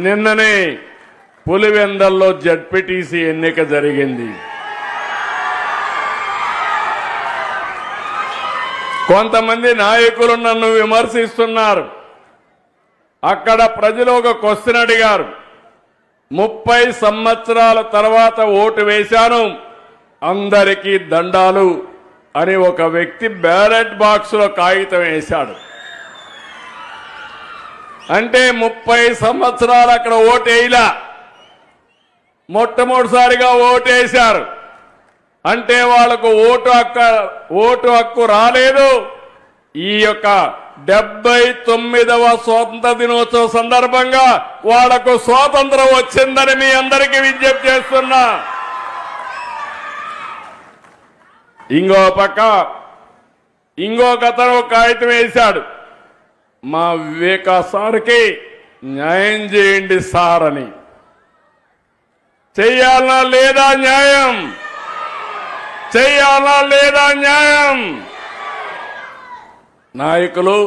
నిన్ననే పులివెందల్లో జడ్పీటీసీ ఎన్నిక జరిగింది. కొంతమంది నాయకులు నన్ను విమర్శిస్తున్నారు. అక్కడ ప్రజలు ఒక క్వశ్చన్ అడిగారు. 30 సంవత్సరాల తర్వాత ఓటు వేశాను, అందరికీ దండాలు అని ఒక వ్యక్తి బ్యాలెట్ బాక్స్ లో కాగితం వేశాడు. అంటే 30 సంవత్సరాలు అక్కడ ఓటు వేయలా, మొట్టమొదటిసారిగా ఓటేశారు. అంటే వాళ్లకు ఓటు హక్కు రాలేదు. ఈ యొక్క 79వ స్వాతంత్ర దినోత్సవ సందర్భంగా వాళ్లకు స్వాతంత్రం వచ్చిందని మీ అందరికీ విజ్ఞప్తి చేస్తున్నా. ఇంకో పక్క ఇంకొకతను ఒక కాగితం వేశాడు, మా వివేక సార్కి న్యాయం చేయండి సార్ అని. చెయ్యాలనా లేదా న్యాయం? చెయ్యాలా లేదా న్యాయం? నాయకులు